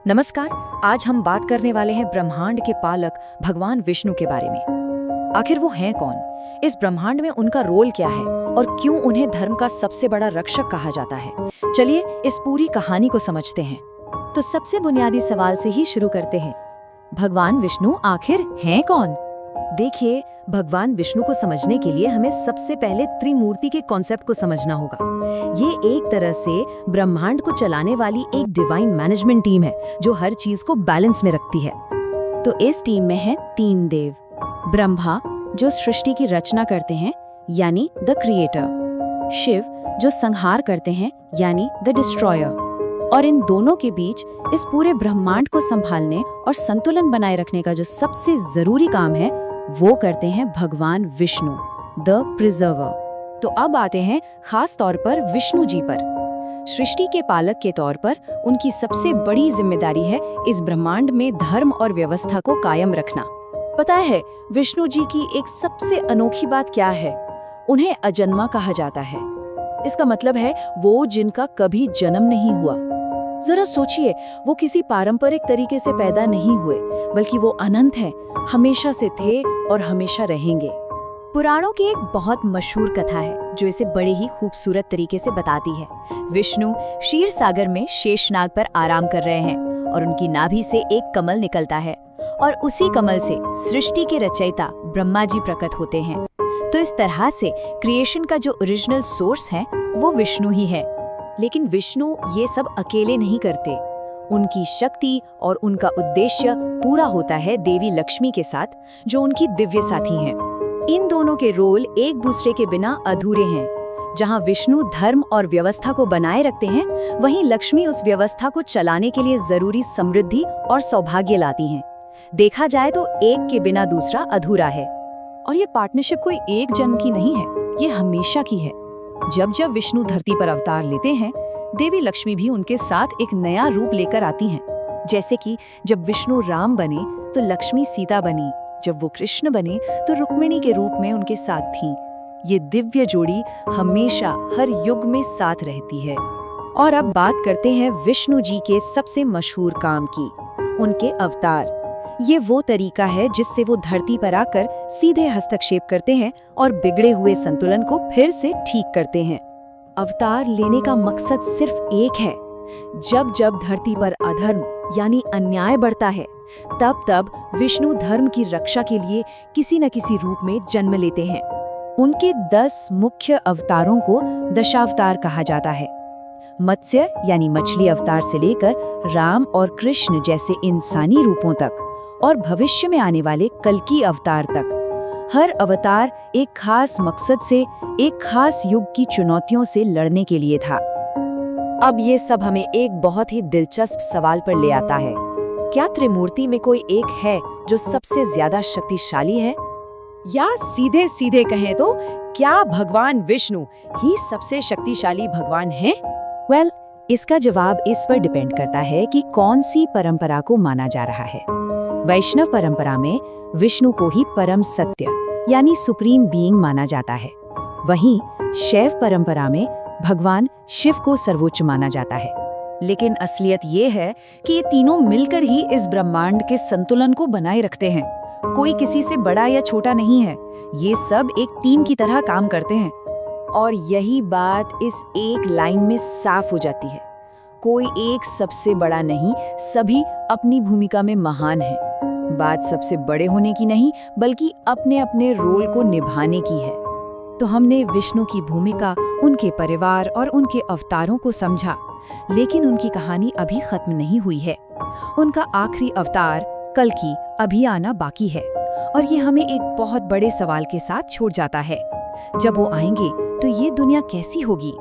नमस्कार। आज हम बात करने वाले हैं ब्रह्मांड के पालक भगवान विष्णु के बारे में। आखिर वो हैं कौन, इस ब्रह्मांड में उनका रोल क्या है और क्यों उन्हें धर्म का सबसे बड़ा रक्षक कहा जाता है। चलिए इस पूरी कहानी को समझते हैं। तो सबसे बुनियादी सवाल से ही शुरू करते हैं। भगवान विष्णु आखिर हैं कौन? देखिए, भगवान विष्णु को समझने के लिए हमें सबसे पहले त्रिमूर्ति के कॉन्सेप्ट को समझना होगा। ये एक तरह से ब्रह्मांड को चलाने वाली एक डिवाइन मैनेजमेंट टीम है जो हर चीज को बैलेंस में रखती है। तो इस टीम में है तीन देव। ब्रह्मा, जो सृष्टि की रचना करते हैं यानी द क्रिएटर। शिव, जो संहार करते हैं यानी द डिस्ट्रॉयर। और इन दोनों के बीच इस पूरे ब्रह्मांड को संभालने और संतुलन बनाए रखने का जो सबसे जरूरी काम है वो करते हैं भगवान विष्णु, द प्रिजर्वर। तो अब आते हैं खास तौर पर विष्णु जी पर। सृष्टि के पालक के तौर पर उनकी सबसे बड़ी जिम्मेदारी है इस ब्रह्मांड में धर्म और व्यवस्था को कायम रखना। पता है विष्णु जी की एक सबसे अनोखी बात क्या है? उन्हें अजन्मा कहा जाता है। इसका मतलब है वो जिनका कभी जन्म नहीं हुआ। जरा सोचिए, वो किसी पारंपरिक तरीके से पैदा नहीं हुए, बल्कि वो अनंत हैं, हमेशा से थे और हमेशा रहेंगे। पुराणों की एक बहुत मशहूर कथा है जो इसे बड़े ही खूबसूरत तरीके से बताती है। विष्णु क्षीर सागर में शेषनाग पर आराम कर रहे हैं और उनकी नाभि से एक कमल निकलता है और उसी कमल से सृष्टि के रचयिता ब्रह्मा जी प्रकट होते हैं। तो इस तरह से क्रिएशन का जो ओरिजिनल सोर्स है वो विष्णु ही है। लेकिन विष्णु ये सब अकेले नहीं करते। उनकी शक्ति और उनका उद्देश्य पूरा होता है देवी लक्ष्मी के साथ, जो उनकी दिव्य साथी हैं। इन दोनों के रोल एक दूसरे के बिना अधूरे हैं। जहां विष्णु धर्म और व्यवस्था को बनाए रखते हैं, वहीं लक्ष्मी उस व्यवस्था को चलाने के लिए जरूरी समृद्धि और सौभाग्य लाती हैं। देखा जाए तो एक के बिना दूसरा अधूरा है। और ये पार्टनरशिप कोई एक जन्म की नहीं है, ये हमेशा की है। जब जब विष्णु धरती पर अवतार लेते हैं, देवी लक्ष्मी भी उनके साथ एक नया रूप लेकर आती हैं। जैसे कि जब विष्णु राम बने तो लक्ष्मी सीता बनी, जब वो कृष्ण बने तो रुक्मिणी के रूप में उनके साथ थीं। ये दिव्य जोड़ी हमेशा हर युग में साथ रहती है। और अब बात करते हैं विष्णु जी के सबसे मशहूर काम की, उनके अवतार। ये वो तरीका है जिससे वो धरती पर आकर सीधे हस्तक्षेप करते हैं और बिगड़े हुए संतुलन को फिर से ठीक करते हैं। अवतार लेने का मकसद सिर्फ एक है। जब जब धरती पर अधर्म यानी अन्याय बढ़ता है, तब तब विष्णु धर्म की रक्षा के लिए किसी न किसी रूप में जन्म लेते हैं। उनके 10 मुख्य अवतारों को दशावतार कहा जाता है। मत्स्य यानी मछली अवतार से लेकर राम और कृष्ण जैसे इंसानी रूपों तक, और भविष्य में आने वाले कल्कि अवतार तक। हर अवतार एक खास मकसद से, एक खास युग की चुनौतियों से लड़ने के लिए था। अब ये सब हमें एक बहुत ही दिलचस्प सवाल पर ले आता है। क्या त्रिमूर्ति में कोई एक है जो सबसे ज्यादा शक्तिशाली है? या सीधे सीधे कहें तो क्या भगवान विष्णु ही सबसे शक्तिशाली भगवान हैं? वेल, इसका जवाब इस पर डिपेंड करता है कि कौन सी परंपरा को माना जा रहा है। वैष्णव परंपरा में विष्णु को ही परम सत्य यानी सुप्रीम बीइंग माना जाता है। वहीं शैव परंपरा में भगवान शिव को सर्वोच्च माना जाता है। लेकिन असलियत ये है कि ये तीनों मिलकर ही इस ब्रह्मांड के संतुलन को बनाए रखते हैं। कोई किसी से बड़ा या छोटा नहीं है, ये सब एक टीम की तरह काम करते हैं। और यही बात इस एक लाइन में साफ हो जाती है। कोई एक सबसे बड़ा नहीं, सभी अपनी भूमिका में महान हैं। बात सबसे बड़े होने की नहीं, बल्कि अपने अपने रोल को निभाने की है। तो हमने विष्णु की भूमिका, उनके परिवार और उनके अवतारों को समझा, लेकिन उनकी कहानी अभी खत्म नहीं हुई है। उनका आखिरी अवतार कल्कि अभी आना बाकी है। और ये हमें एक बहुत बड़े सवाल के साथ छोड़ जाता है। जब वो आएंगे तो ये दुनिया कैसी होगी?